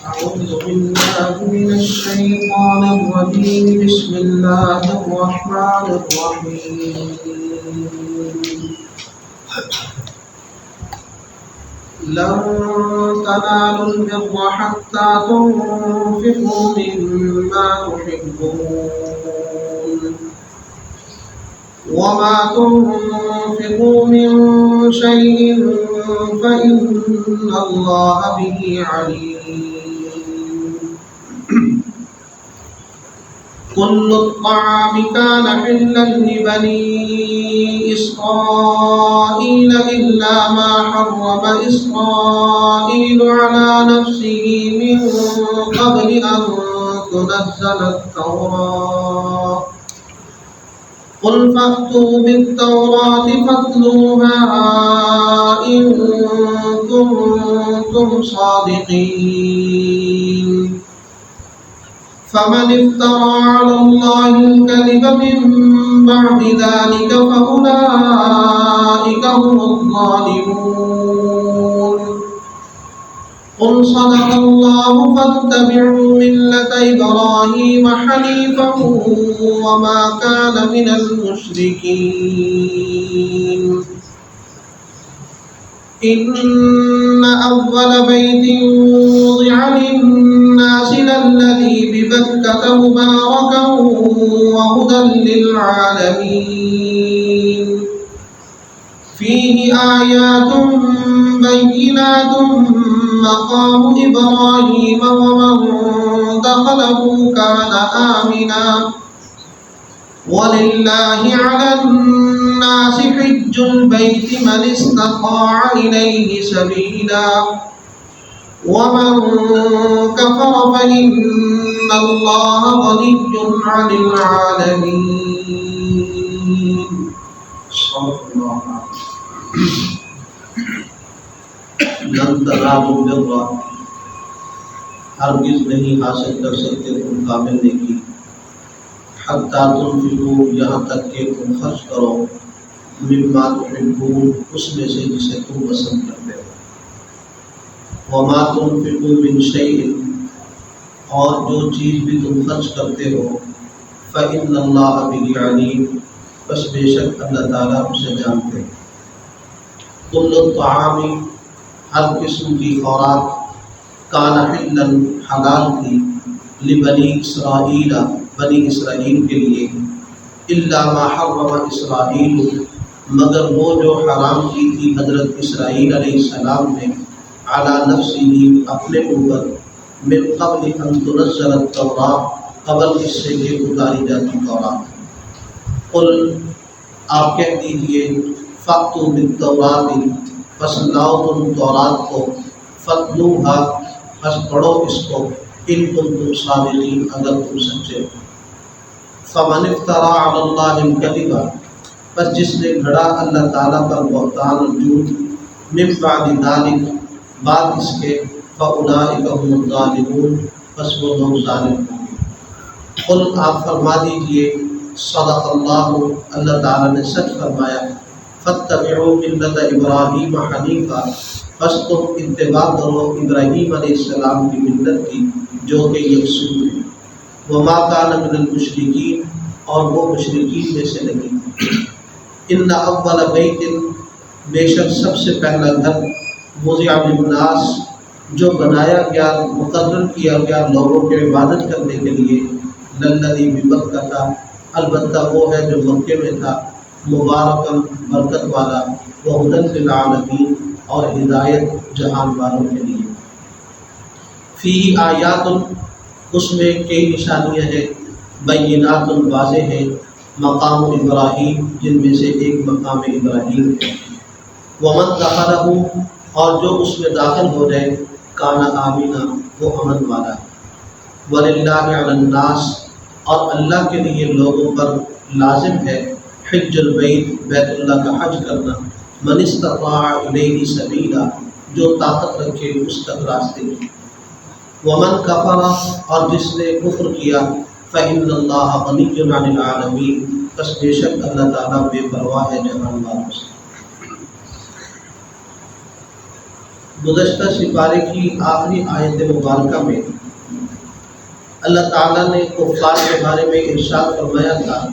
أعوذ بالله من الشيطان الرجيم. بسم الله الرحمن الرحيم. لن تنالوا البر حتى تنفقوا مما تحبون وما تنفقوا من شيء فإن الله به عليم. كل الطعام كان حلا لبني إسرائيل إلا ما حرم إسرائيل على نفسه من قبل أن تنزل التوراة. قل فأتوا بالتوراة فاتلوها إن كنتم صادقين. فمن افترى على الله الكذب من بعد ذلك فأولئك هم الظالمون. قل صدق الله فاتبعوا ملة إبراهيم حنيفا وما كان من المشركين. إن أول بيت وضع للناس للذي ببكة مباركا وهدى للعالمين. فيه آيات بينات مقام إبراهيم ومن دخله كان آمنا ولله على الناس حج البيت من استطاع إليه سبيلا ومن كفر فإن الله غني عن العالمين. صدق الله. لن تنالوا البر، ہرگز نہیں حاصل کر سکتے تم کامل نیکی، حتیٰ تنفقوا، یہاں تک کہ تم خرچ کرو، مما تحبون، اس میں سے جسے تم پسند کرتے ہو، وما تنفقوا من شیء، اور جو چیز بھی تم خرچ کرتے ہو، فإن اللہ بہ علیم، بس بے شک اللہ تعالیٰ اسے جانتے ہیں. کل الطعام، ہر قسم کی خوراک، کان حلا، حلال تھی، لبنی اسرائیل، بنی اسرائیل کے لیے، الا ما حرم اسرائیل، مگر وہ جو حرام کی تھی حضرت اسرائیل علیہ السلام نے، علی نفسہ، اپنے اوپر، من قبل ان تنزل التوراۃ، قبل اس سے کہ اتاری جاتی تورات. قل، آپ کہہ دیجئے، فأتوا بالتوراۃ، پس لاؤ تم تورات کو، فاتلوہا، پس پڑھو اس کو، ان کنتم صادقین، اگر تم سچے ہو. فمن افترى علی اللہ الکذب، پس جس نے گھڑا اللہ تعالیٰ پر بہتان اور جھوٹ، من بعد ذلک، بعد اس کے، فاولئک هم الظالمون، پس وہ لوگ ظالم ہوں گے. قل، آپ فرما دیجئے، صدق اللہ، اللہ تعالیٰ نے سچ فرمایا. فاتبعوا ملت ابراہیم حنیفا، پس تم اتباع کرو ابراہیم علیہ السلام کی ملت کی جو کہ یکسو ہے. وما کان من المشرکین، اور وہ مشرکین میں سے نہیں. ان اول بیت، بے شک سب سے پہلا گھر، وضع للناس، جو بنایا گیا، مقرر کیا گیا لوگوں کے عبادت کرنے کے لیے، للذی ببکہ، البتہ وہ ہے جو مکے میں تھا، مبارکاً، برکت والا، وہدی للعالمین، اور ہدایت جہان والوں کے لیے. فیہ آیات، اس میں کئی نشانیاں ہیں، بینات، واضح ہیں، مقام ابراہیم، جن میں سے ایک مقام ابراہیم ہے. ومن دخلہ، اور جو اس میں داخل ہو جائے، کان آمنا، وہ امن والا ہے. وللہ علی الناس، اور اللہ کے لیے لوگوں پر لازم ہے، حج البیت، بیت اللہ کا حج کرنا، من استطاع الیہ سبیلا، جو طاقت رکھے اس تک راستے کی. ومن کفر، اور جس نے کفر کیا، فإن اللہ غنی عن العالمین، بس بے شک اللہ تعالیٰ بے پرواہ ہے جہان والوں سے. گزشتہ سپارے کی آخری آیت مبارکہ میں اللہ تعالیٰ نے کفار کے بارے میں ارشاد فرمایا تھا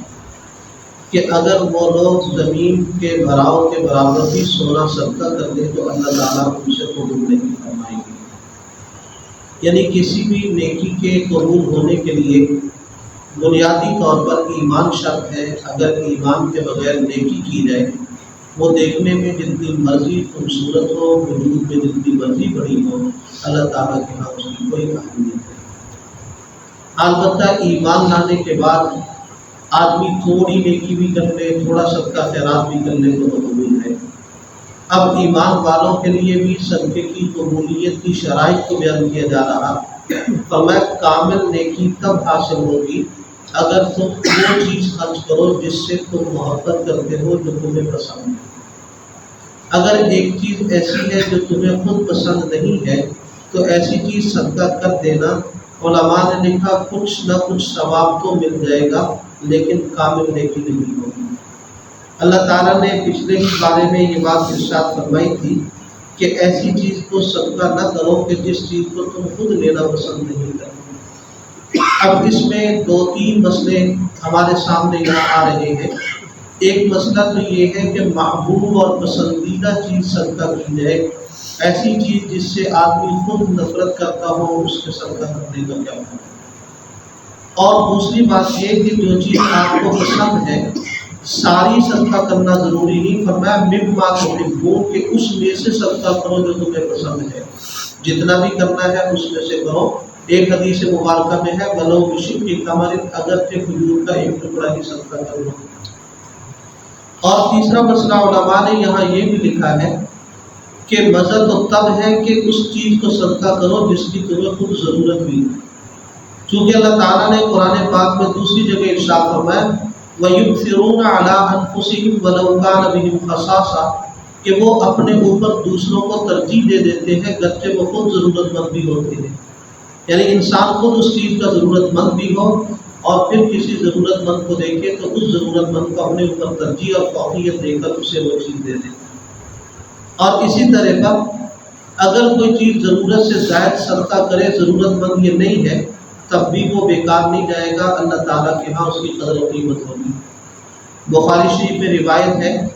کہ اگر وہ لوگ زمین کے بھراؤ کے برابر بھی سونا صدقہ کر دیں تو اللہ تعالیٰ ان سے قبول نہیں فرمائیں گے۔ یعنی کسی بھی نیکی کے قبول ہونے کے لیے بنیادی طور پر ایمان شرط ہے۔ اگر ایمان کے بغیر نیکی کی جائے، وہ دیکھنے میں جتنی مرضی خوبصورت ہو، وجود میں جتنی مرضی بڑی ہو، اللہ تعالیٰ کے ہاں اس کی کوئی اہمیت نہیں۔ البتہ ایمان لانے کے بعد آدمی تھوڑی نیکی بھی کر لے، تھوڑا صدقہ خیرات بھی کر لے تو مقبول ہے۔ اب ایمان والوں کے لیے بھی صدقے کی قبولیت کی شرائط کو بیان کیا جا رہا۔ فرمایا کامل نیکی تب حاصل ہوگی اگر تم وہ چیز خرچ کرو جس سے تم محبت کرتے ہو، جو تمہیں پسند ہے۔ اگر ایک چیز ایسی ہے جو تمہیں خود پسند نہیں ہے تو ایسی چیز صدقہ کر دینا۔ علماء نے لکھا کچھ نہ کچھ ثواب تو مل جائے گا لیکن کامل نیکی نہیں ہوگی۔ اللہ تعالیٰ نے پچھلے ہی بارے میں یہ بات ارشاد فرمائی تھی کہ ایسی چیز کو صدقہ نہ کرو کہ جس چیز کو تم خود لینا پسند نہیں کرتے۔ اب اس میں دو تین مسئلے ہمارے سامنے یہاں آ رہے ہیں۔ ایک مسئلہ تو یہ ہے کہ محبوب اور پسندیدہ چیز صدقہ کی جائے، ایسی چیز جس سے آدمی خود نفرت کرتا ہو اس کے صدقہ کرنے کا کیا ہے۔ اور دوسری بات یہ کہ جو چیز آپ کو پسند ہے ساری صدقہ کرنا ضروری نہیں۔ فرمایا مما تحبون کہ اس میں سے صدقہ کرو جو تمہیں پسند ہے، جتنا بھی کرنا ہے اس میں سے کرو۔ ایک حدیث مبارکہ میں ہے ولو بشق تمر، اگرچہ کھجور کا ایک ٹکڑا ہی صدقہ کر لو۔ اور تیسرا مسئلہ علماء نے یہاں یہ بھی لکھا ہے کہ مزہ تو تب ہے کہ اس چیز کو صدقہ کرو جس کی تمہیں خود ضرورت بھی ہے۔ چونکہ اللہ تعالیٰ نے قرآن پاک میں دوسری جگہ ارشاد فرمایا وَيُؤْثِرُونَ عَلَىٰ أَنفُسِهِمْ وَلَوْ كَانَ بِهِمْ خَصَاصَةٌ کہ وہ اپنے اوپر دوسروں کو ترجیح دے دیتے ہیں گرچہ وہ خود ضرورت مند بھی ہوتے ہیں۔ یعنی انسان خود اس چیز کا ضرورت مند بھی ہو اور پھر کسی ضرورت مند کو دیکھے تو اس ضرورت مند کو اپنے اوپر ترجیح اور فوقیت دے کر اسے وہ چیز دے دے۔ اور اسی طرح پر اگر کوئی چیز ضرورت سے زائد صدقہ کرے، ضرورت مند یہ نہیں ہے، تب بھی وہ بیکار نہیں جائے گا، اللہ تعالیٰ کے ہاں اس کی قدر و قیمت ہوگی۔ بخاری شریف میں روایت ہے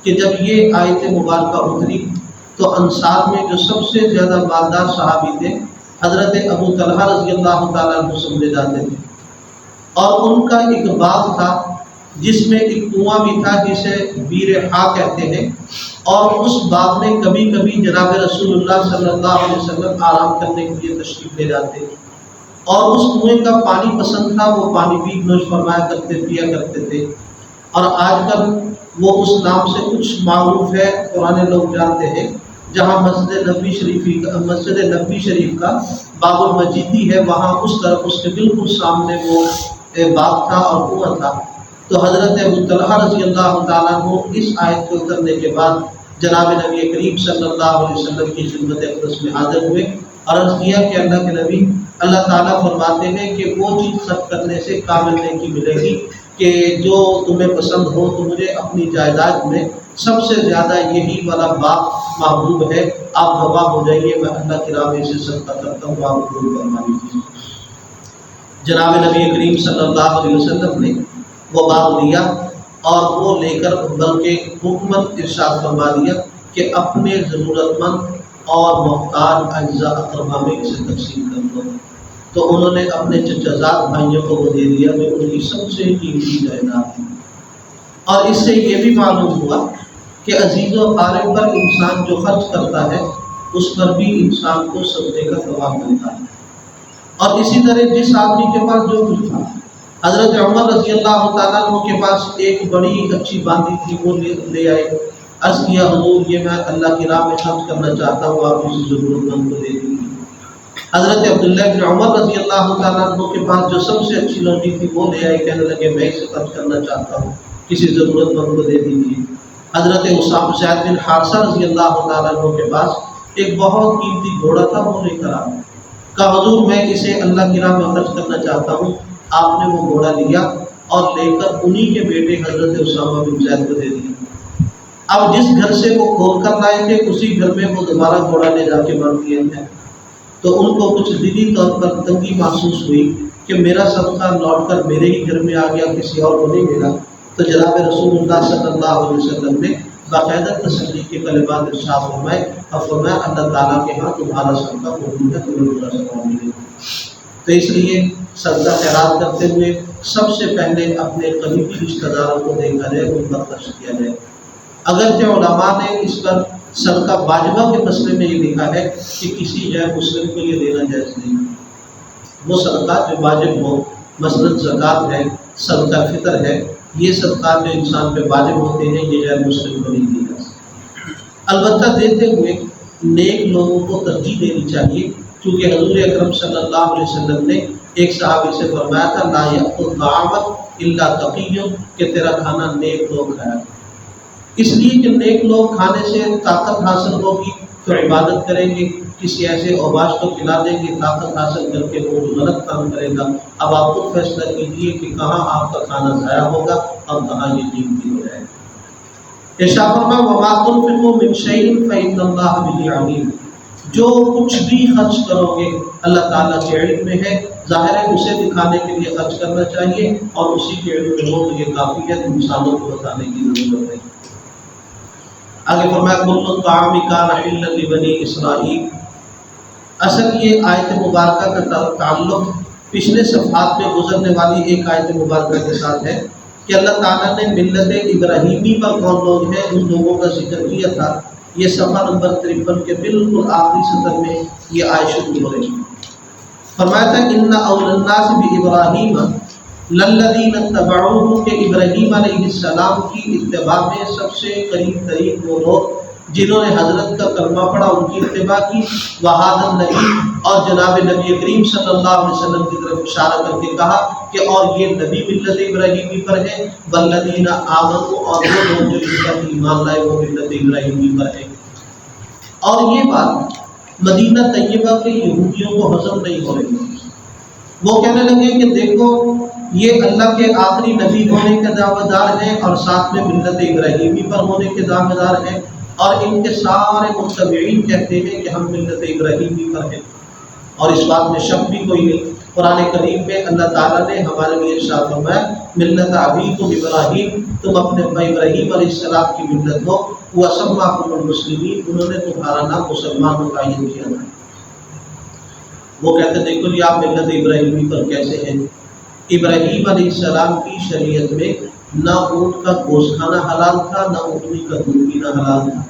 کہ جب یہ آیت مبارکہ اتری تو انصار میں جو سب سے زیادہ مالدار صحابی تھے حضرت ابو طلحہ رضی اللہ تعالیٰ عنہ سمجھے جاتے تھے، اور ان کا ایک باغ تھا جس میں ایک کنواں بھی تھا جسے بیر ہا کہتے ہیں، اور اس باغ میں کبھی کبھی جناب رسول اللہ صلی اللہ علیہ وسلم آرام کرنے کے لیے تشریف لے جاتے، اور اس کنویں کا پانی پسند تھا، وہ پانی بھی نوش فرمایا کرتے، پیا کرتے تھے۔ اور آج کل وہ اس نام سے کچھ معروف ہے، پرانے لوگ جانتے ہیں، جہاں مسجد نبوی شریف کا باب المجیدی ہے، وہاں اس طرف اس کے بالکل سامنے وہ باغ تھا اور کنواں تھا۔ تو حضرت ابو طلحہ رضی اللہ تعالیٰ عنہ اس آیت کو اترنے کے بعد جناب نبی کریم صلی اللہ علیہ وسلم کی خدمت اقدس میں حاضر ہوئے اور عرض کیا کہ اللہ کے نبی، اللہ تعالیٰ فرماتے ہیں کہ وہ چیز خرچ کرنے سے کامل نیکی ملے گی کہ جو تمہیں پسند ہو، تو مجھے اپنی جائیداد میں سب سے زیادہ یہی والا باغ محبوب ہے، آپ گواہ ہو جائیے، میں اللہ کی راہ میں اسے صدقہ کرتا ہوں، آپ قبول فرما لیجیے۔ جناب نبی کریم صلی اللہ علیہ وسلم نے وہ باغ لیا اور وہ لے کر بلکہ حکمت ارشاد فرما دیا کہ اپنے ضرورت مند اور محتاج اجزاء اقربا میں اسے تقسیم کر دو۔ تو انہوں نے اپنے چچا زاد بھائیوں کو وہ دے دیا جو ان کی سب سے قیمتی جائیداد تھی۔ اور اس سے یہ بھی معلوم ہوا کہ عزیز و قارب پر انسان جو خرچ کرتا ہے اس پر بھی انسان کو صدقے کا ثواب ملتا ہے۔ اور اسی طرح جس آدمی کے پاس جو کچھ تھا، حضرت عمر رضی اللہ تعالیٰ عنہ کے پاس ایک بڑی اچھی باندھی تھی، وہ لے آئے، عرض کیا حضور یہ میں اللہ کی راہ میں خرچ کرنا چاہتا ہوں، آپ کسی ضرورت مند کو دے دیجیے۔ حضرت عبداللہ بن عمر رضی اللہ تعالیٰ عنہ کے پاس جو سب سے اچھی لونڈی تھی وہ لے آئے، کہنے لگے میں اسے خرچ کرنا چاہتا ہوں، کسی ضرورت مند کو دے دیجیے۔ حضرت زید بن حارثہ رضی اللہ تعالیٰ عنہ کے پاس ایک بہت قیمتی گھوڑا تھا، وہ لے کر آئے، کہا حضور میں اسے اللہ کی راہ میں خرچ کرنا چاہتا ہوں۔ آپ نے وہ گھوڑا لیا اور لے کر انہی کے بیٹے حضرت اسامہ بن زید کو دے دیا۔ اب جس گھر سے وہ کھول کر لائے تھے اسی گھر میں وہ دوبارہ گھوڑا لے جا کے باندھ دیے ہیں، تو ان کو کچھ دلی طور پر تنگی محسوس ہوئی کہ میرا صدقہ لوٹ کر میرے ہی گھر میں آ گیا، کسی اور کو نہیں ملا۔ تو جناب رسول اللہ صلی اللہ علیہ وسلم نے باقاعدہ تسلی کے کلمات ارشاد فرمائے اور فرمایا اللہ تعالیٰ کے ہاں تمہارا صدقہ قبول ہے، تمہیں پورا ثواب ملے گا۔ تو اس لیے صدقہ خیرات کرتے ہوئے سب سے پہلے اپنے قریبی رشتہ داروں کو دیکھا جائے، ان پر خرچ کیا جائے۔ اگرچہ علماء نے اس پر صدقہ واجبہ کے مسئلے میں یہ لکھا ہے کہ کسی غیر مسلم کو یہ دینا جائز نہیں، وہ صدقات جو واجب ہو، مثلا زکوٰۃ ہے، صدقہ فطر ہے، یہ صدقات جو انسان پہ واجب ہوتے ہیں یہ غیر مسلم کو نہیں دیے جا سکتے۔ البتہ دیتے ہوئے نیک لوگوں کو ترجیح دینی چاہیے، کیونکہ حضور اکرم صلی اللہ علیہ وسلم نے ایک صحابی سے فرمایا تھا لا یأکل طعامک الا تقی، کہ تیرا کھانا نیک لوگ کھایا۔ اس لیے کہ نیک لوگ کھانے سے طاقت حاصل ہوگی تو عبادت کریں گے، کسی ایسے اوباش کو کھلا دیں گے طاقت حاصل کر کے وہ غلط کام کرے گا۔ اب آپ خود فیصلہ کیجیے کہ کہاں آپ کا کھانا ضائع ہوگا اور کہاں یہ قیمتی ہو جائے گا۔ ارشاد فرمایا وما تنفقوا من شیء فإن اللہ بہ علیم، جو کچھ بھی خرچ کرو گے اللہ تعالیٰ کے علم میں ہے۔ ظاہر ہے اسے دکھانے کے لیے خرچ کرنا چاہیے اور اسی کے علم میں ہو تو یہ کافی ہے، انسانوں کو بتانے کی ضرورت ہے۔ آگے فرمایا کل الطعام کان حلا لبنی اسرائیل۔ اصل یہ آیت مبارکہ کا تعلق پچھلے صفحات میں گزرنے والی ایک آیت مبارکہ کے ساتھ ہے کہ اللہ تعالیٰ نے ملت ابراہیمی پر کون لوگ ہیں ان لوگوں کا ذکر کیا تھا۔ یہ صفحہ نمبر 53 کے بالکل آخری سطر میں یہ آیت شروع ہو رہی ہے۔ فرمایا تھا ان اول الناس بابراہیم للذین اتبعوہ، کہ ابراہیم علیہ السلام کی اتباع میں سب سے قریب ترین وہ لوگ جنہوں نے حضرت کا کلمہ پڑھا ان کی اتباع کی، وہذا النبی، اور جناب نبی کریم صلی اللہ علیہ وسلم کی طرف اشارہ کر کے کہا کہ اور یہ نبی ملت ابراہیمی پر ہے، والذین آمنوا، اور وہ لوگ جو ان پر ایمان لائے وہ ملت ابراہیمی پر ہے۔ اور یہ بات مدینہ طیبہ کے یہودیوں کو ہضم نہیں ہو رہی، وہ کہنے لگے کہ دیکھو یہ اللہ کے آخری نبی ہونے کے دعوے دار ہیں اور ساتھ میں ملت ابراہیمی پر ہونے کے دعوے دار ہیں، اور ان کے سارے متبعین کہتے ہیں کہ ہم ملت ابراہیمی پر ہیں، اور اس بات میں شک بھی کوئی نہیں۔ قرآن کریم میں اللہ تعالیٰ نے ہمارے لیے ارشاد فرمایا ملت ابیکم ابراہیم، تم اپنے ابراہیم علیہ السلام کی ملت ہو، وسماکم المسلمین، انہوں نے تمہارا نام مسلمان متعین کیا تھا۔ وہ کہتے دیکھو جی آپ ملت ابراہیمی پر کیسے ہیں؟ ابراہیم علیہ السلام کی شریعت میں نہ اونٹ کا گوشت کھانا حلال تھا، نہ اونٹنی کا دودھ پینا حلال تھا،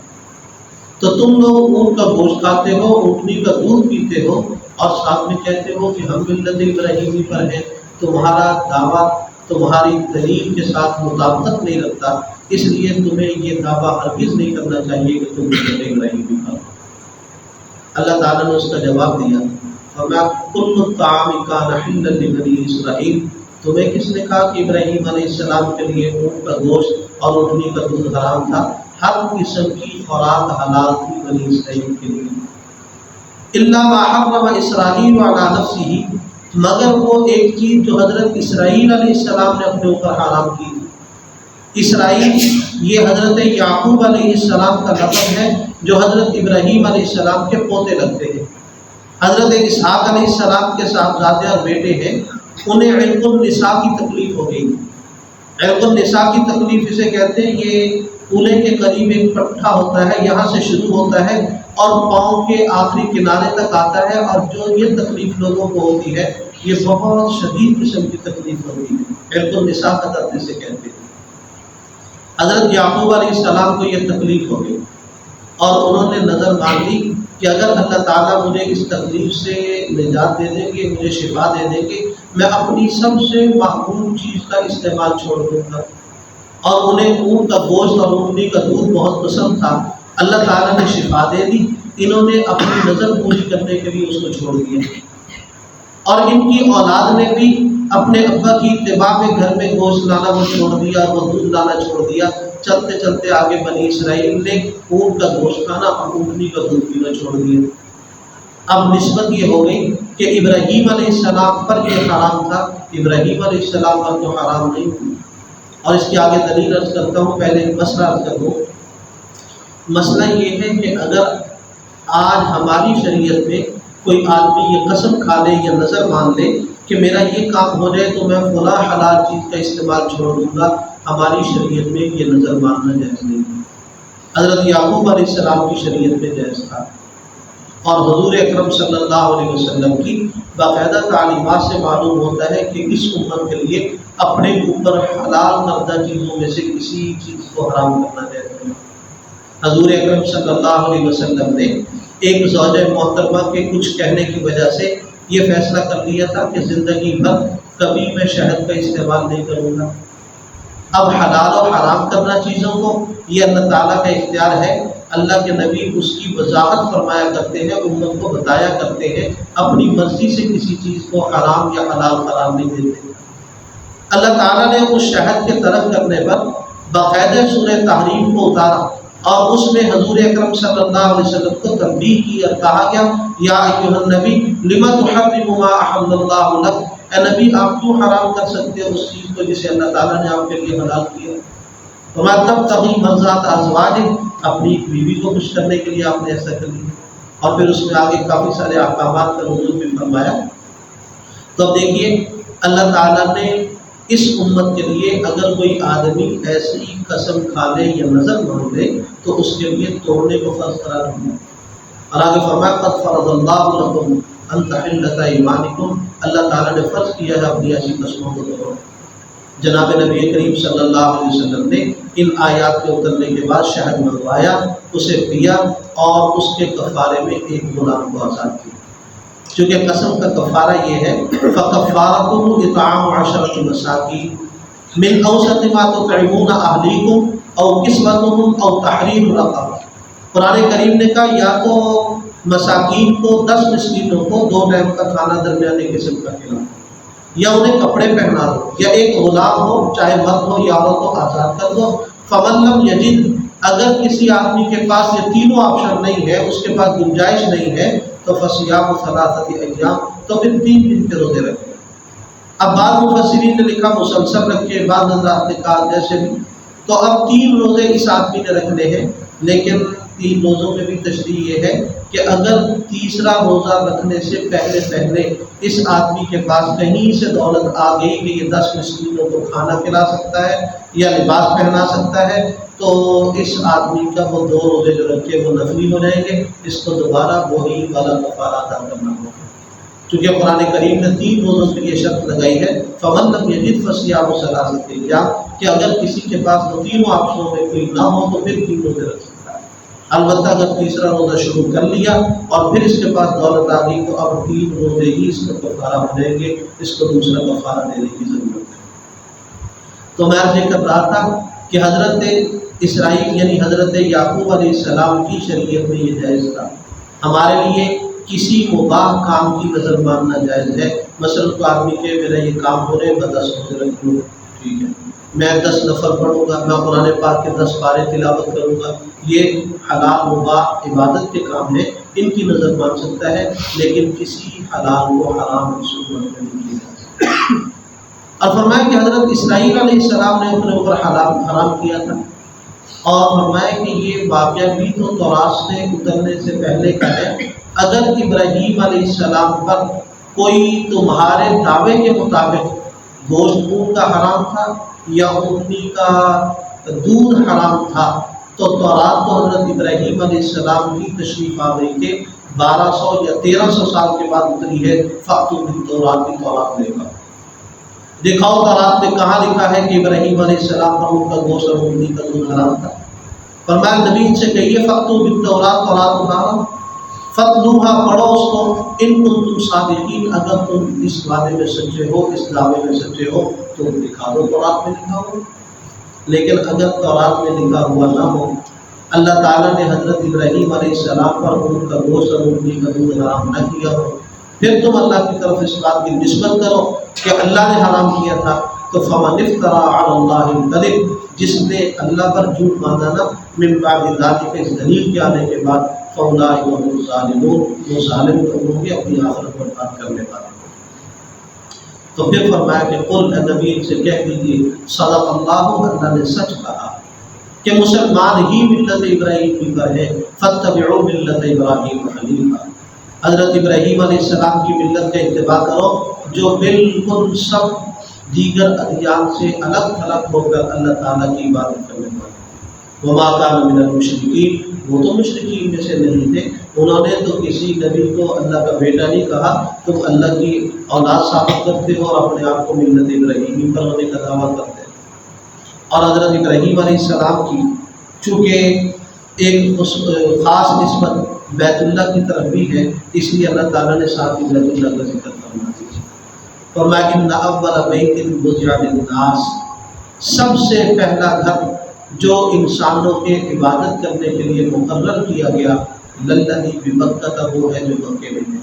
تو تم لوگ اونٹ کا گوشت کھاتے ہو، اونٹنی کا دودھ پیتے ہو اور ساتھ میں کہتے ہو کہ ہم ملت ابراہیمی پر ہیں۔ تمہارا دعویٰ تمہاری دلیل کے ساتھ مطابقت نہیں رکھتا، اس لیے تمہیں یہ دعویٰ ہرگز نہیں کرنا چاہیے کہ تم ملت ابراہیمی پر ہو۔ اللہ تعالیٰ نے اس کا جواب دیا فرمایا کل الطعام کان حلا لبنی اسرائیل، تمہیں کس نے کہا کہ ابراہیم علیہ السلام کے لیے اونٹ کا گوشت اور اونٹنی کا دودھ حرام تھا؟ ہر قسم کی خوراک حلال تھی بنی اسرائیل کے لیے، الا ما حرم اسرائیل علی نفسہ، مگر وہ ایک چیز جو حضرت اسرائیل علیہ السلام نے اپنے اوپر حرام کی تھی۔ اسرائیل یہ حضرت یعقوب علیہ السلام کا لقب ہے جو حضرت ابراہیم علیہ السلام کے پوتے لگتے ہیں۔ حضرت اسحاق علیہ السلام کے صاحبزادے اور بیٹے ہیں، انہیں علق النساء کی تکلیف ہو گئی۔ علق النساء کی تکلیف اسے کہتے ہیں، یہ کولے کے قریب ایک پٹھا ہوتا ہے، یہاں سے شروع ہوتا ہے اور پاؤں کے آخری کنارے تک آتا ہے، اور جو یہ تکلیف لوگوں کو ہوتی ہے یہ بہت شدید قسم کی تکلیف ہوتی ہے، علق النساء کا درد اسے کہتے ہیں۔ حضرت یعقوب علیہ السلام کو یہ تکلیف ہو گئی اور انہوں نے نظر مان لی کہ اگر اللہ تعالیٰ مجھے اس تکلیف سے نجات دے دیں گے، مجھے شفا دے دیں گے، میں اپنی سب سے محبوب چیز کا استعمال چھوڑ دوں گا۔ اور انہیں اونٹ کا گوشت اور اونٹنی کا دودھ بہت پسند تھا، اللہ تعالیٰ نے شفا دے دی، انہوں نے اپنی نظر پوری کرنے کے لیے اس کو چھوڑ دیا۔ اور ان کی اولاد نے بھی اپنے ابا کی اتباع میں گھر میں گوشت لانا وہ چھوڑ دیا، وہ دودھ لانا چھوڑ دیا۔ چلتے چلتے آگے بنی اسرائیل نے اونٹ کا گوشت کھانا اور اونٹنی کا دودھ پینا چھوڑ دیا۔ اب نسبت یہ ہو گئی کہ ابراہیم علیہ السلام پر یہ حرام تھا، ابراہیم علیہ السلام پر تو حرام نہیں تھی۔ اور اس کی آگے دلیل عرض کرتا ہوں، پہلے مسئلہ عرض کر دوں مسئلہ یہ ہے کہ اگر آج ہماری شریعت میں کوئی آدمی یہ قسم کھا لے یا نظر مان لے کہ میرا یہ کام ہو جائے تو میں فلاں حلال چیز کا استعمال چھوڑ دوں گا، ہماری شریعت میں یہ نظر ماننا جائز نہیں ہے۔ حضرت یعقوب علیہ السلام کی شریعت میں جائز تھا، اور حضور اکرم صلی اللہ علیہ وسلم کی باقاعدہ تعلیمات سے معلوم ہوتا ہے کہ اس امت کے لیے اپنے اوپر حلال کردہ چیزوں میں سے کسی چیز کو حرام کرنا جائز نہیں۔ حضور اکرم صلی اللہ علیہ وسلم نے ایک زوجہ محترمہ کے کچھ کہنے کی وجہ سے یہ فیصلہ کر لیا تھا کہ زندگی بھر کبھی میں شہد کا استعمال نہیں کروں گا۔ اب حلال اور حرام کرنا چیزوں کو یہ اللہ تعالیٰ کا اختیار ہے۔ اللہ کے نبی اس کی وضاحت فرمایا کرتے ہیں، امت کو بتایا کرتے ہیں، اپنی مرضی سے کسی چیز کو حرام یا حلال قرار نہیں دیتے۔ اللہ تعالیٰ نے اس شہد کے ترک کرنے پر باقاعدہ سورہ تحریم کو اتارا، اور اس میں حضور اکرم صلی اللہ علیہ وسلم کو تنبیہ کی اور کہا گیا یا ایھا النبی لم تحرم ما احل اللہ لک، اے نبی آپ کیوں حرام کر سکتے ہو اس چیز کو جسے اللہ تعالیٰ نے آپ کے لیے حلال کیا؟ وما تبتغی مرضات ازواجک، اپنی بیوی کو خوش کرنے کے لیے آپ نے ایسا کر لیا، اور پھر اس میں آگے کافی سارے احکامات کا نزول بھی فرمایا۔ تو اب دیکھیے اللہ تعالیٰ نے اس امت کے لیے اگر کوئی آدمی ایسی قسم کھا لے یا نظر مان لے تو اس کے لیے توڑنے کو فرض قرار دیا، اور آگے فرمایا قد فرض اللہ لکم ان تحلۃ ایمانکم، اللہ تعالیٰ نے فرض کیا ہے اپنی ایسی قسموں کو توڑو۔ جناب نبی کریم صلی اللہ علیہ وسلم نے ان آیات کے اترنے کے بعد شہد منگوایا، اسے پیا، اور اس کے کفارے میں ایک غلام کو آزاد کیا۔ چونکہ قسم کا کفارہ یہ ہے فَكَفَّارَتُهُ إِطْعَامُ عَشَرَةِ مَسَاكِينَ مِنْ أَوْسَطِ مَا تُطْعِمُونَ أَهْلِيكُمْ أَوْ كِسْوَتُهُمْ أَوْ تَحْرِيرُ رَقَبَةٍ۔ قرآن کریم نے کہا یا تو مساکین کو 10 مسکینوں کو 2 ٹائم کا کھانا درمیانے قسم کا کھلاؤ، یا انہیں کپڑے پہنا دو، یا ایک غلام ہو چاہے مرد ہو یا عورت ہو آزاد کر دو۔ فَمَن لَّمْ يَجِدْ، اگر کسی آدمی کے پاس یہ تینوں آپشن نہیں ہے، اس کے پاس گنجائش نہیں ہے، تو فصیام 3 ایام، تو پھر 3 دن کے روزے رکھے۔ اب بعض مفسرین نے لکھا مسلسل رکھے، بعض حضرات نے کہا جیسے بھی، تو اب 3 روزے اس آدمی نے رکھنے ہیں، لیکن 3 روزوں میں بھی تشریح یہ ہے کہ اگر تیسرا روزہ رکھنے سے پہلے اس آدمی کے پاس کہیں سے دولت آ گئی کہ یہ 10 مسکینوں کو کھانا کھلا سکتا ہے یا لباس پہنا سکتا ہے، تو اس آدمی کا وہ 2 روزے جو رکھے وہ نفلی ہو جائیں گے، اس کو دوبارہ وہی والا کفارہ ادا کرنا ہوگا۔ چونکہ قرآن کریم نے 3 روزوں کے لیے شرط لگائی ہے، فمن لم یجد فصیام 3 ایام، کہ اگر کسی کے پاس وہ تینوں آپشنوں میں کوئی نہ ہو تو پھر 3 روزے رکھ سکتا ہے۔ البتہ اگر تیسرا روزہ شروع کر لیا اور پھر اس کے پاس دولت آ گئی تو اب 3 روزے ہی اس کا کفارہ ہو جائیں گے، اس کو دوسرا کفارہ دینے کی ضرورت ہے۔ تو میں عرض کر رہا تھا کہ حضرت اسرائیل یعنی حضرت یعقوب علیہ السلام کی شریعت میں یہ جائز تھا۔ ہمارے لیے کسی مباح کام کی نظر ماننا جائز ہے۔ مثلا تو آدمی کہ میرا یہ کام ہو رہے میں 10 روزے رکھ لوں، ٹھیک ہے، میں 10 نفل پڑھوں گا، میں قرآن پاک کے 10 پارے تلاوت کروں گا، یہ حلال مباح عبادت کے کام ہیں، ان کی نظر مان سکتا ہے، لیکن کسی حلال و حرام کی صورت میں نہیں کیا جا سکتا۔ اور فرمایا کہ حضرت اسرائیل علیہ السلام نے اپنے اوپر حرام کیا تھا، اور فرمایا کہ یہ واقعہ بھی تو تورات سے اترنے سے پہلے کا ہے۔ اگر ابراہیم علیہ السلام پر کوئی تمہارے دعوے کے مطابق گوشت اونٹ کا حرام تھا یا اونٹنی کا دودھ حرام تھا، تو تورات تو حضرت ابراہیم علیہ السلام کی تشریف آوری کے 1200 یا 1300 سال کے بعد اتری ہے۔ فاتو بالتوراۃ کی تورات لے کر دکھاؤ تورات میں کہاں لکھا ہے کہ ابراہیم علیہ السلام پر اونٹ کا گوشت اور اونٹنی کا دودھ حرام تھا۔ فرمایا نبی ان سے کہیے فاتو بالتوراۃ، تورات اٹھاؤ، فتلوہا، پڑھو اس کو، ان کنتم صادقین، اگر تم اس وعدے میں سچے ہو، اس دعوے میں سچے ہو تو دکھا دو تورات میں لکھا ہو۔ لیکن اگر تورات میں لکھا ہوا نہ ہو، اللہ تعالیٰ نے حضرت ابراہیم علیہ السلام پر اونٹ کا گوشت اور اونٹنی کا دودھ حرام نہ کیا ہو، پھر تم اللہ کی طرف اس بات کی نسبت کرو کہ اللہ نے حرام کیا تھا، تو فمن افترى علی اللہ الکذب، جس نے اللہ پر جھوٹ باندھا نا من بعد ذلک، اس دلیل کے آنے کے بعد، فاولئک هم الظالمون، وہ ظالم لوگوں کے اپنی آخرت برباد کرنے والے۔ تو پھر فرمایا کہ قل، اے نبی سے کہہ دیجیے صدق اللہ، اللہ نے سچ کہا۔ کہ مسلمان ہی ملت ابراہیم پر ہے، فاتبعوا ملت ابراہیم حنیفا، حضرت ابراہیم علیہ السلام کی ملت کا اتباع کرو جو بالکل سب دیگر ادیان سے الگ تھلگ ہو کر اللہ تعالیٰ کی عبادت کرنے والے۔ وما کان من المشرکین، وہ تو مشرکین میں سے نہیں تھے، انہوں نے تو کسی نبی کو اللہ کا بیٹا نہیں کہا، تم اللہ کی اولاد ثابت کرتے ہو اور اپنے آپ کو ملت ابراہیمی پر ہونے کا دعویٰ کرتے ہیں۔ اور حضرت ابراہیم علیہ السلام کی چونکہ ایک خاص نسبت بیت اللہ کی طرف بھی ہے، اس لیے اللہ تعالیٰ نے ساتھ ہی بیت اللہ کا ذکر فرما دیا۔ فرمایا ان اول بیت وضع للناس، سب سے پہلا گھر جو انسانوں کے عبادت کرنے کے لیے مقرر کیا گیا، للذی بمکہ، وہ ہے جو مکے میں ہے۔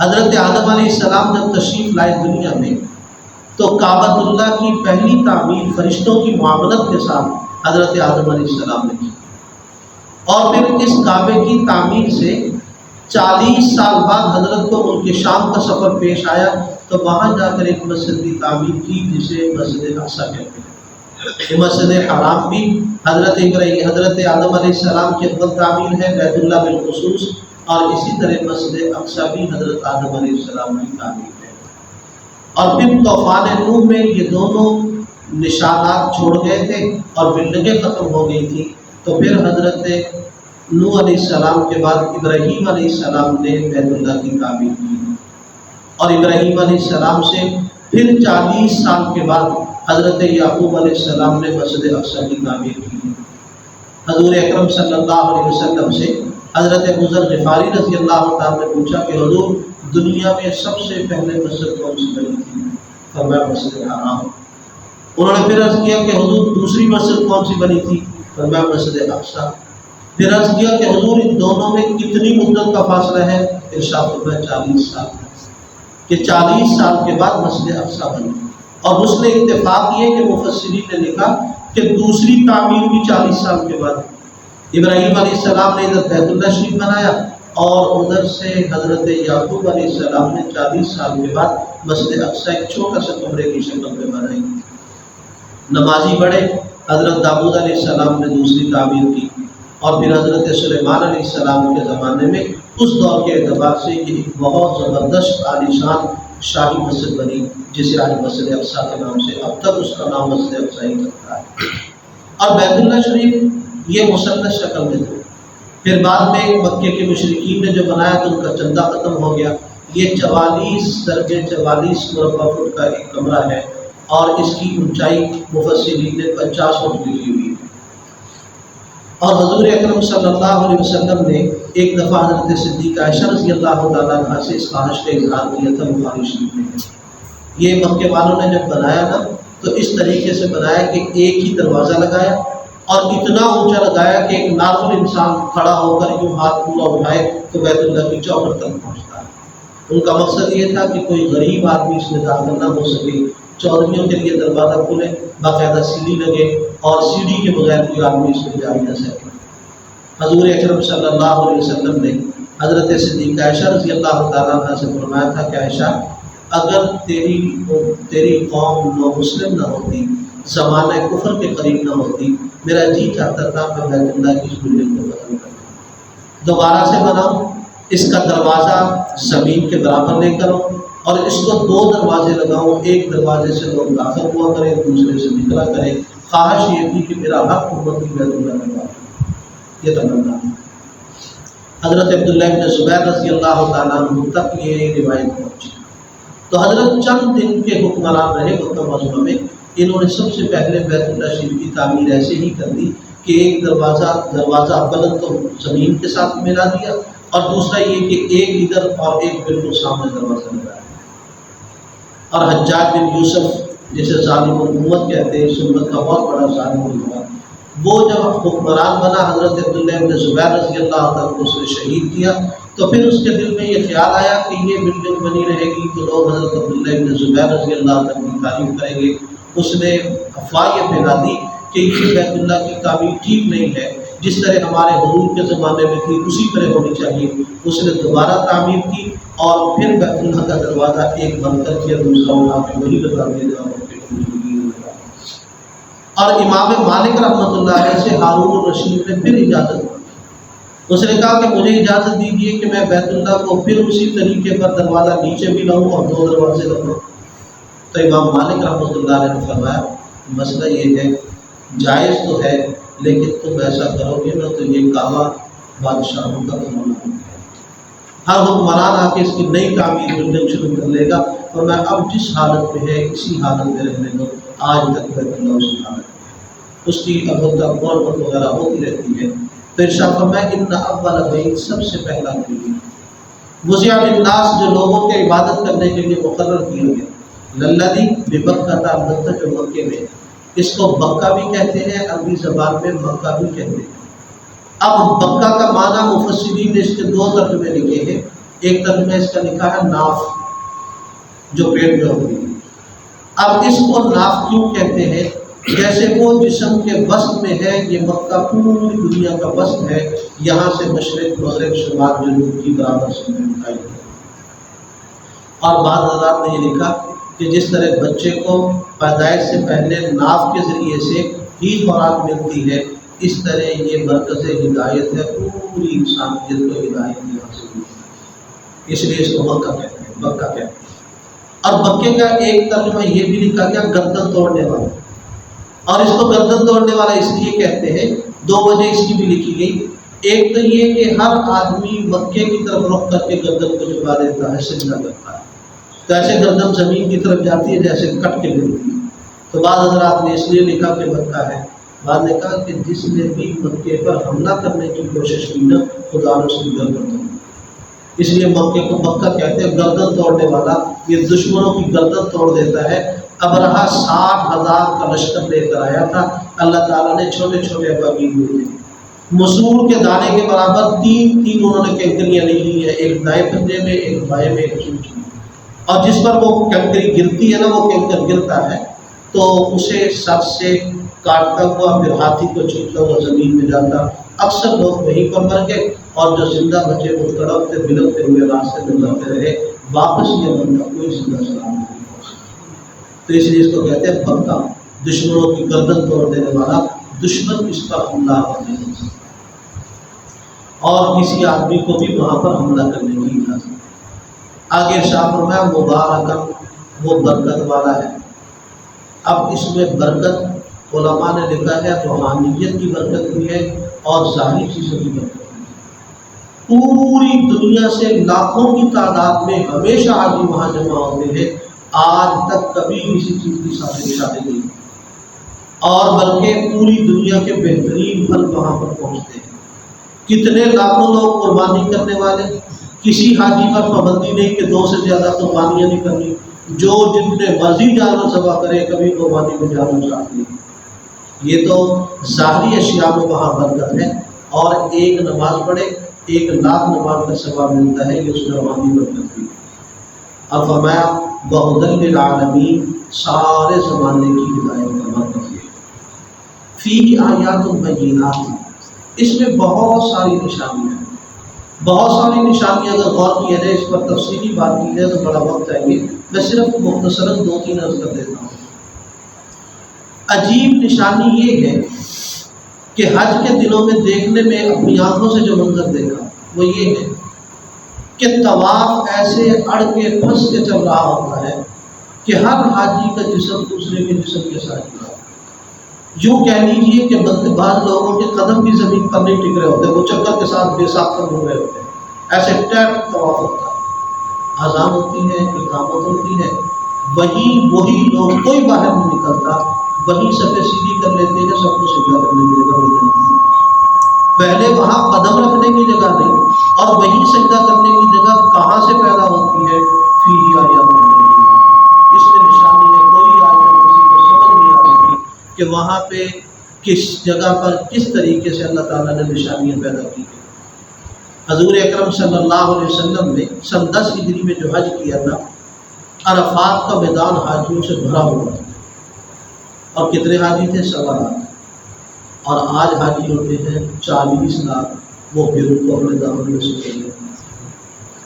حضرت آدم علیہ السلام جب تشریف لائے دنیا میں تو کعبۃ اللہ کی پہلی تعمیر فرشتوں کی معاونت کے ساتھ حضرت آدم علیہ السلام نے کی، اور پھر اس کعبے کی تعمیر سے 40 سال بعد حضرت کو ملک شام کا سفر پیش آیا تو وہاں جا کر ایک مسجد کی تعمیر کی جسے مسجد اقصیٰ کہتے ہیں۔ یہ مسجد حرام بھی حضرت آدم علیہ السلام کی اول تعمیر ہے بیت اللہ بالخصوص، اور اسی طرح مسجد اقصیٰ بھی حضرت آدم علیہ السلام کی تعمیر ہے۔ اور پھر طوفان نوح میں یہ دونوں نشانات چھوڑ گئے تھے اور بلڈنگیں ختم ہو گئی تھیں، تو پھر حضرت نوح علیہ السلام کے بعد ابراہیم علیہ السلام نے بیت اللہ کی تعمیر کی، اور ابراہیم علیہ السلام سے پھر 40 سال کے بعد حضرت یعقوب علیہ السلام نے مسجد اقصیٰ کی تعمیر کی۔ حضور اکرم صلی اللہ علیہ وسلم سے حضرت ابو ذر غفاری رضی اللہ تعالیٰ نے پوچھا کہ حضور دنیا میں سب سے پہلے مسجد کون سی بنی تھی؟ فرمایا مسجد حرام۔ انہوں نے پھر عرض کیا کہ حضور دوسری مسجد کون سی بنی تھی؟ فرمایا مسجد اقصیٰ۔ پھر عرض کیا کہ حضور ان دونوں میں کتنی مدت کا فاصلہ ہے؟ ارشاد فرمایا 40 سال، کہ 40 سال کے بعد مسجد اقصیٰ بنی۔ اور اس نے اتفاق یہ کہ مفسرین نے لکھا کہ دوسری تعمیر بھی 40 سال کے بعد۔ ابراہیم علیہ السلام نے ادھر بیت اللہ شریف بنایا اور ادھر سے حضرت یعقوب علیہ السلام نے 40 سال کے بعد مسجد اقصیٰ ایک چھوٹا سا کمرے کی شکل میں بنائی۔ نمازی بڑے حضرت داؤد علیہ السلام نے دوسری تعمیر کی، اور پھر حضرت سلیمان علیہ السلام کے زمانے میں اس دور کے اعتبار سے یہ ایک بہت زبردست عالیشان شاہی مسجد بنی جسے آج مسجد اقصیٰ کے نام سے اب تک اس کا نام مسجد اقصیٰ ہی چلتا ہے۔ اور بیت اللہ شریف یہ مسلط شکل میں تھے، پھر بعد میں مکے کے مشرکین نے جو بنایا تو ان کا چندہ ختم ہو گیا۔ یہ 44 مربع فٹ کا ایک کمرہ ہے، اور اس کی اونچائی مفسرین نے 50 فٹ لکھی ہوئی ہے۔ اور حضور اکرم صلی اللہ علیہ وسلم نے ایک دفعہ حضرت صدیقہ عائشہ رضی اللہ تعالیٰ عنہ سے اس خواہش کا اظہار کیا تھا، بخاری شریف میں۔ یہ مکے والوں نے جب بنایا نا تو اس طریقے سے بنایا کہ ایک ہی دروازہ لگایا اور اتنا اونچا لگایا کہ ایک نارمل انسان کھڑا ہو کر یوں ہاتھ پورا اٹھائے تو بیت اللہ کی چوکھٹ تک پہنچتا ہے۔ ان کا مقصد یہ تھا کہ کوئی غریب آدمی اس میں داخل نہ ہو سکے، چودھریوں کے لیے دروازہ کھلے، باقاعدہ سیڑھی لگے اور سیڑھی کے بغیر کوئی آدمی اس میں جا ہی نہ سکے۔ حضور اکرم صلی اللہ علیہ وسلم نے حضرت صدیقہ عائشہ رضی اللہ تعالیٰ عنہ سے فرمایا تھا کہ عائشہ اگر تیری قوم نو مسلم نہ ہوتی، زمانہ کفر کے قریب نہ ہوتی، میرا جی چاہتا تھا میں بیت اللہ کی اس بلڈنگ کو ختم کروں، دوبارہ سے بناؤں، اس کا دروازہ زمین کے برابر لے کروں اور اس کو 2 دروازے لگاؤں، ایک دروازے سے لوگ داخل ہوا کریں، دوسرے سے نکلا کریں۔ خواہش یہ تھی کہ میرا حق امت کی بیت اللہ میں واقع، یہ تمنا۔ حضرت عبداللہ بن زبیر رضی اللہ تعالیٰ عنہ تک یہ روایت پہنچی۔ تو حضرت چند دن کے حکمران رہے مکہ معظمہ میں، انہوں نے سب سے پہلے بیت اللہ شریف کی تعمیر ایسے ہی کر دی کہ ایک دروازہ بلند تو زمین کے ساتھ ملا دیا، اور دوسرا یہ کہ ایک ادھر اور ایک بالکل سامنے دروازہ لگایا۔ اور حجاج بن یوسف جسے ظالم الامت کہتے ہیں، سنت کا بہت بڑا ظالم الامت، وہ جب حکمران بنا حضرت عبداللہ بن زبیر رضی اللہ عنہ کو اس نے شہید کیا، تو پھر اس کے دل میں یہ خیال آیا کہ یہ بلڈنگ بنی رہے گی تو لوگ حضرت عبداللہ بن زبیر رضی اللہ عنہ کی تعریف کریں گے۔ اس نے افواہ یہ پھیلا دی کہ یہ بیت اللہ کی تعمیر ٹھیک نہیں ہے، جس طرح ہمارے حضور کے زمانے میں تھی اسی طرح ہونی چاہیے۔ اس نے دوبارہ تعمیر کی اور پھر بیت اللہ کا دروازہ ایک بند کر کے دوسرا اٹھا کے وہی لگا دیا۔ اور امام مالک رحمۃ اللہ علیہ سے ہارون الرشید نے پھر اجازت مانگی۔ اس نے کہا کہ مجھے اجازت دیجیے کہ میں بیت اللہ کو پھر اسی طریقے پر دروازہ نیچے بھی لاؤں اور 2 دروازے لگاؤں۔ تو امام مالک رحمۃ اللہ علیہ نے فرمایا مسئلہ یہ ہے جائز تو ہے لیکن تم ایسا کرو گے نا تو یہ کعبہ بادشاہوں کا کھلونا ہو گیا، ہر حکمران آ کے اس کی نئی تعمیر بلڈنگ شروع کر لے گا، اور میں اب جس حالت میں ہے اسی حالت میں رہنے دو۔ آج تک بیت اللہ اسی حالت میں، اس کی البتہ مرمت وغیرہ ہوتی رہتی ہے۔ تو ارشاد فرمایا ان اول بیت، سب سے پہلا بیت وضع للناس، جو لوگوں کے عبادت کرنے کے لیے مقرر کیا گیا، للذی ببکہ، البتہ جو مکے میں، اس کو بکہ بھی کہتے ہیں، عربی زبان میں مکہ بھی کہتے ہیں۔ اب بکہ کا معنی مفسرین نے اس کے 2 ترجمے لکھے ہیں۔ ایک ترجمہ اس کا لکھا ہے ناف، جو پیٹ میں ہوتی ہے۔ اب اس کو ناف کیوں کہتے ہیں؟ جیسے وہ جسم کے وسط میں ہے، یہ مکہ پوری دنیا کا وسط ہے، یہاں سے مشرق مغرب شمال جنوب کی برابر سے دکھائی دے۔ اور بعض حضرات نے یہ لکھا کہ جس طرح بچے کو پیدائش سے پہلے ناف کے ذریعے سے ہی خوراک ملتی ہے، اس طرح یہ مرکز ہدایت ہے، پوری انسانیت کو ہدایت یہاں سے ملتی ہے، اس لیے اس کو مکہ کہتے ہیں، مکہ کہتے ہیں۔ اور مکے کا ایک ترجمہ یہ بھی لکھا گیا گردن توڑنے والا، اور اس کو گردن توڑنے والا اس لیے کہتے ہیں، 2 وجہ اس کی بھی لکھی گئی۔ ایک تو یہ کہ ہر آدمی مکے کی طرف رخ کر کے گردن کو جھکا دیتا ہے، سجدہ کرتا ہے، تو ایسے گردن زمین کی طرف جاتی ہے جیسے کٹ کے گرتی ہے۔ تو بعض حضرات نے اس لیے لکھا کہ مکہ ہے، بعد نے کہا کہ جس نے بھی مکے پر حملہ کرنے کی کوشش کی نا، خدا نے اس کی گردن توڑ، اس لیے مکے کو مکہ کہتے ہیں، گردن توڑنے والا۔ یہ دشمنوں کی گردن توڑ دیتا ہے۔ ابرہا 60,000 کا لشکر لے کر آیا تھا، اللہ تعالیٰ نے چھوٹے چھوٹے ابابیل ہوئے تھے، مسور کے دانے کے برابر 3 انہوں نے کنکریاں لی لی ہیں، ایک دائیں پنجے میں، ایک بائیں میں، ایک چونچی میں، اور جس پر وہ کنکری گرتی ہے نا، وہ کنکر گرتا ہے تو اسے سر سے کاٹتا ہوا پھر ہاتھی کو چیرتا ہوا زمین میں جاتا۔ اکثر لوگ وہیں پر مر گئے، اور جو زندہ بچے وہ تڑپتے بلکتے ہوئے راستے میں جاتے رہے، واپس یہ بندہ کوئی زندہ سلام نہیں پہنچا۔ تو اس لیے اس کو کہتے ہیں بکہ، دشمنوں کی گردن توڑ دینے والا۔ دشمن اس پر حملہ کرنے نہیں، اور کسی آدمی کو بھی وہاں پر حملہ کرنے کی اجازت۔ آگے ارشاد فرمایا مبارکہ، وہ برکت والا ہے۔ اب اس میں برکت علماء نے لکھا ہے روحانیت کی برکت بھی ہے اور ظاہری چیزوں کی برکت بھی ہے۔ پوری دنیا سے لاکھوں کی تعداد میں ہمیشہ حاجی وہاں جمع ہوتے ہیں، آج تک کبھی کسی چیز کی شادی نہیں، اور بلکہ پوری دنیا کے بہترین پھل وہاں پر پہنچتے ہیں۔ کتنے لاکھوں لوگ قربانی کرنے والے، کسی حاجی پر پابندی نہیں کہ 2 سے زیادہ قربانیاں نہیں کرنی، جو جتنے مرضی جانور ذبح کرے، کبھی قربانی میں جانور شامل نہیں۔ یہ تو ظاہری اشیاء میں وہاں برکت ہے، اور ایک نماز پڑھے 1,00,000 نماز کا ثواب ملتا ہے، یہ اس میں روحانی برکت بھی ہے۔ اور فرمایا وَهُدًى لِّلْعَالَمِينَ، سارے زمانے کی ہدایت کا برکت ہے۔ فِيهِ آیاتٌ بَيِّنَاتٌ، اس میں بہت ساری نشانیاں ہیں، بہت ساری نشانیاں اگر غور کیا جائے، اس پر تفصیلی بات کی جائے تو بڑا وقت چاہیے، میں صرف مختصراً 2-3 عرض کر دیتا ہوں۔ عجیب نشانی یہ ہے کہ حج کے دنوں میں دیکھنے میں اپنی آنکھوں سے جو منظر دیکھا وہ یہ ہے کہ طواف ایسے اڑ کے پھنس کے چل رہا ہوتا ہے کہ ہر حاجی کا جسم دوسرے کے جسم کے ساتھ جڑا ہے۔ یوں کہہ لیجیے کہ بعض لوگوں کے قدم بھی زمین پر نہیں ٹک رہے ہوتے، وہ چکر کے ساتھ بے ساختہ گھوم رہے ہوتے ہیں، ایسے ٹیپ طواف ہوتا ہے، اذان ہوتی ہے، اقامت ہوتی ہے، وہی لوگ، کوئی باہر نہیں نکلتا، وہی صفیں سیدھی کر لیتے ہیں، سب کو سجدہ کرنے کی جگہ مل جاتی ہے۔ پہلے وہاں قدم رکھنے کی جگہ نہیں، اور وہی سجدہ کرنے کی جگہ کہاں سے پیدا ہوتی ہے؟ فِيهِ آیاتٌ بَيِّنَاتٌ، اس میں نشانی ہے، کوئی آج تک کسی کو سمجھ نہیں آ سکی کہ وہاں پہ کس جگہ پر کس طریقے سے اللہ تعالیٰ نے نشانیاں پیدا کی ہیں۔ حضور اکرم صلی اللہ علیہ وسلم نے سن 10 ہجری میں جو حج کیا تھا، عرفات کا میدان حاجیوں سے بھرا ہوا تھا، اور کتنے حاجی تھے؟ 1.25 لاکھ، اور آج حاجی ہوتے ہیں 40 لاکھ، وہ پھر ان کو اپنے دامن میں سکے گئے۔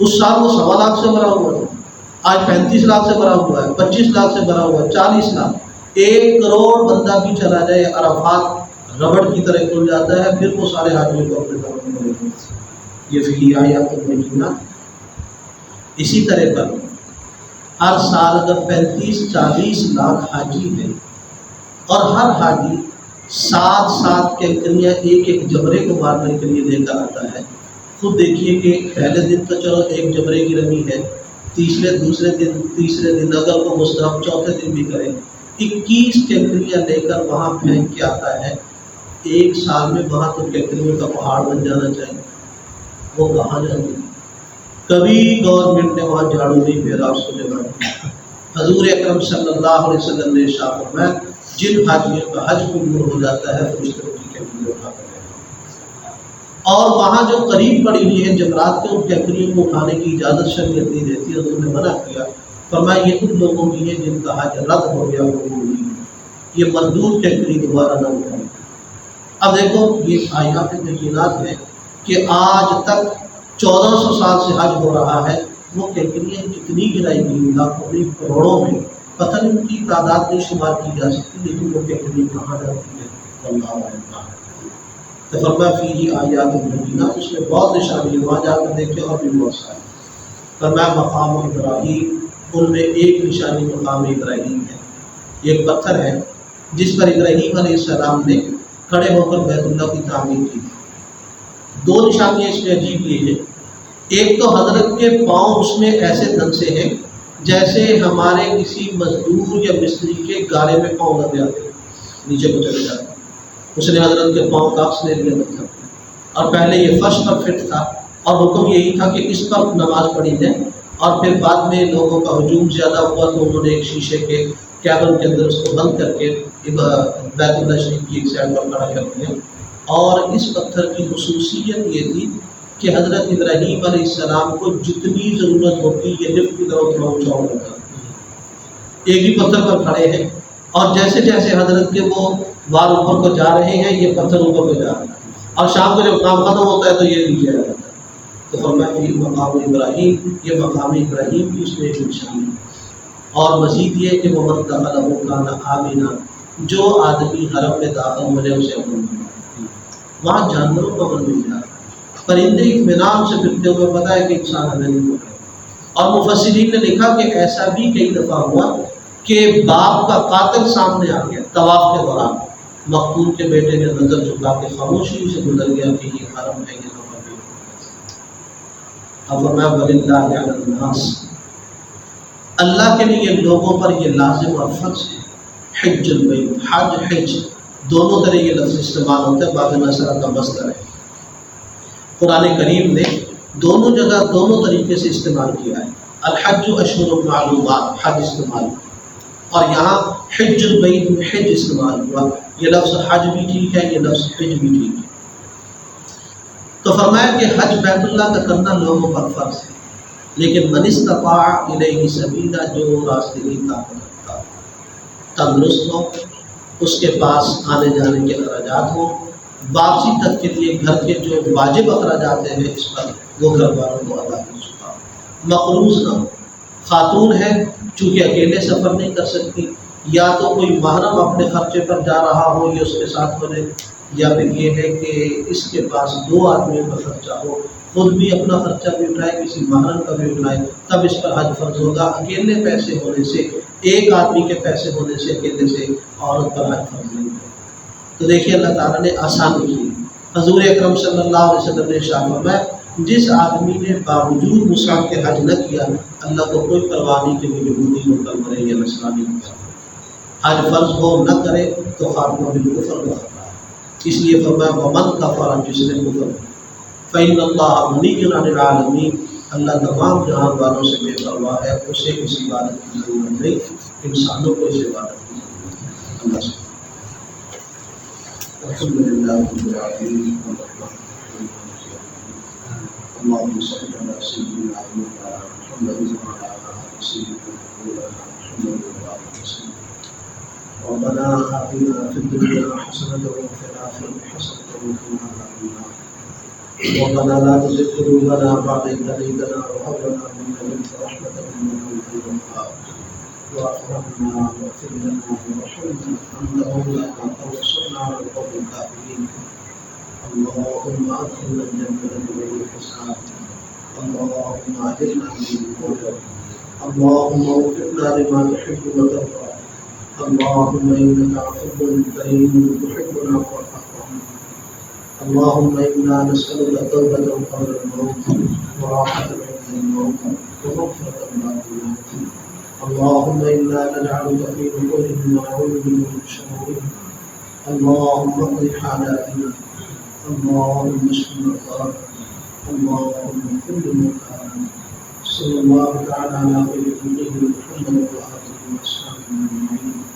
اس سال وہ 1.25 لاکھ سے بھرا ہوا تھا، آج 35 لاکھ سے بھرا ہوا ہے، 25 لاکھ سے بھرا ہوا ہے، 40 لاکھ۔ 1 کروڑ بندہ بھی چلا جائے عرفات ربڑ کی طرح کھل جاتا ہے، پھر وہ سارے حاجیوں کو اپنے طرف کرے گا۔ یہ فی آیات بینات۔ اسی طرح پر ہر سال اگر 35-40 لاکھ حاجی ہیں اور ہر حاجی 7 کینکریاں ایک جبرے کو مارنے کے لیے لے کر آتا ہے، خود دیکھیے کہ پہلے دن تو چلو ایک جبرے کی رمی ہے، تیسرے دن اگر وہ مستحب چوتھے دن بھی کرے 21 کینکریاں لے کر وہاں پھینک کے آتا ہے۔ 1 سال میں وہاں تو کینکریوں کا پہاڑ بن جانا چاہیے، وہ کہاں جاتی؟ کبھی گورنمنٹ نے وہاں جھاڑو نہیں پھیرا اس کو جگہ۔ حضور اکرم صلی اللہ علیہ وسلم نے ارشاد فرمایا جن حاجیوں کا حج قبول ہو جاتا ہے فرشتوں کی کینکریاں اٹھا کر لے جاتے ہیں۔ اور وہاں جو قریب پڑی ہوئی ہیں جمرات کے، ان کینکریوں کو اٹھانے کی اجازت شریعت نہیں دیتی، حضور نے منع کیا، فرمایا یہ ان لوگوں کی ہے جن کا حج رد ہو گیا، قبول نہیں، یہ مردود کینکری دوبارہ نہ اٹھائے۔ اب دیکھو یہ آیات بینات ہیں کہ آج تک 1400 سال سے حج ہو رہا ہے، وہ کینکریاں کتنی گرائی گئی، لاکھوں نہیں کروڑوں میں، پتہ نہیں ان کی تعداد نہیں شمار کی جا سکتی، لیکن وہ کینکری کہاں جاتی ہے اللہ علیہ۔ تو فرمایا فیہ آیات بینات، اس میں بہت نشانی ہے، وہاں جا کر دیکھیں اور بھی بہت ساری۔ فرمایا مقام ابراہیم، ان میں ایک نشانی مقام ابراہیم ہے، یہ ایک پتھر ہے جس پر ابراہیم علیہ السلام نے کھڑے ہو کر بیت اللہ کی تعمیر کی۔ 2 نشانیاں اس میں عجیب یہ ہیں، ایک تو حضرت کے پاؤں اس میں ایسے ڈھنگ سے ہیں جیسے ہمارے کسی مزدور یا مستری کے گارے میں پاؤں لگ جاتے ہیں، نیچے کو چلے جاتے ہیں۔ اس نے حضرت کے پاؤں کا عکس لے لیا پتھر، اور پہلے یہ فرش پر فٹ تھا اور حکم یہی تھا کہ اس پر نماز پڑھی جائے، اور پھر بعد میں لوگوں کا ہجوم زیادہ ہوا تو انہوں نے ایک شیشے کے کیبن کے اندر اس کو بند کر کے بیت اللہ شریف کی ایک سائڈ پر کھڑا کر دیا۔ اور اس پتھر کی خصوصیت یہ تھی کہ حضرت ابراہیم علیہ السلام کو جتنی ضرورت ہوتی یہ لفٹ کی طرح اتنا اونچا ہوتا، ایک ہی پتھر پر کھڑے ہیں، اور جیسے جیسے حضرت کے وہ وار اوپر کو جا رہے ہیں یہ پتھر اوپر کو جا رہا ہے، اور شام کو جب کام ختم ہوتا ہے تو یہ نیچے آ جاتا ہے۔ تو فرمایا کہ مقام ابراہیم، یہ مقام ابراہیم کی اس میں ایک نشانی ہے۔ اور مزید یہ کہ ومن دخلہ کان آمنا، جو آدمی حرم میں داخل ہو جائے اسے امن ملتا ہے، وہاں جانوروں کو امن مل جاتا ہے، پرندے اطمینان سے پھرتے ہوئے، پتہ ہے کہ انسان ہمیں نہیں پکڑے۔ اور مفسرین نے لکھا کہ ایسا بھی کئی دفعہ ہوا کہ باپ کا قاتل سامنے آ گیا طواف کے دوران، مقتول کے بیٹے نے نظر جھکا کے خاموشی سے گزر گیا کہ یہ حرم ہے، یہ نمبر بھی۔ اب فرمایا وَلِلَّهِ عَلَى النَّاسِ، اللہ کے لیے لوگوں پر یہ لازم اور فرض ہے، حج البیت، حج حج دونوں طرح یہ لفظ استعمال ہوتا ہے، باب نصرہ کا مصدر ہے۔ قرآن کریم نے دونوں جگہ دونوں طریقے سے استعمال کیا ہے، الحج اشہر معلومات حج استعمال ہوا، اور یہاں حج البیت میں حج استعمال ہوا، یہ لفظ حج بھی ٹھیک ہے، یہ لفظ حج بھی ٹھیک ہے۔ تو فرمایا کہ حج بیت اللہ کا کرنا لوگوں پر فرض ہے، لیکن من استطاع الیہ سبیلا، جو راستے کی طاقت رکھتا، تندرست ہو، اس کے پاس آنے جانے کے اخراجات ہوں، واپسی تک کے لیے گھر کے جو واجب اخراجات ہیں اس پر وہ گھر والوں کو ادا کر چکا، مقروض نہ ہو، خاتون ہے چونکہ اکیلے سفر نہیں کر سکتی، یا تو کوئی محرم اپنے خرچے پر جا رہا ہو یہ اس کے ساتھ ہو جائے، یا پھر یہ ہے کہ اس کے پاس 2 آدمیوں کا خرچہ ہو، خود بھی اپنا خرچہ بھی اٹھائے کسی محرم کا بھی اٹھائے، تب اس پر حج فرض ہوگا۔ اکیلے پیسے ہونے سے، ایک آدمی کے پیسے ہونے سے اکیلے سے عورت پر حج فرض نہیں ہے۔ تو دیکھیے اللہ تعالیٰ نے آسان کی۔ حضور اکرم صلی اللہ علیہ وسلم نے ارشاد فرمایا جس آدمی نے باوجود وسعت کے حج نہ کیا، اللہ کو کوئی پرواہ نہیں کہ وہ یہودی ہو کر مرے یا نصرانی ہو کر، حج فرض ہو نہ کرے تو خاتمہ بالکفر کا خطرہ ہے۔ اس لیے فرمایا ومن کفر، جس نے کفر، فإن اللہ غنی عن العالمین، اللہ تمام جہان والوں سے بے پرواہ ہے، اسے کسی عبادت کی ضرورت نہیں، انسانوں کو اس عبادت کی ضرورت ہے۔ اللہ سے الحمدللہ رب العالمین، اللهم صل على سيدنا محمد وعلى آل سيدنا محمد وسلم. ربنا آتنا في الدنيا حسنة وفي الآخرة حسنة وقنا عذاب النار. ربنا لا تزغ قلوبنا بعد إذ هديتنا وهب لنا من لدنك رحمة إنك أنت الوهاب. وارحمنا واغفر لنا وارحمنا أنت مولانا فانصرنا على القوم الكافرين. اللهم أدخلنا الجنة بغير حساب. اللهم أجرنا من النار. اللهم وفقنا لما تحب وترضى. اللهم إنك عفو كريم تحب العفو فاعف عنا. اللهم إنا نسألك توبة قبل الموت وراحة عند الموت ومغفرة بعد الموت. اللهم إنا نجعلك في نحورهم ونعوذ بك من شرورهم. اللهم اقض حاجاتنا. اللهم اشف مرضانا. اللهم كن موتانا. صلى الله تعالى على خير خلقه محمد وآله وأصحابه أجمعين.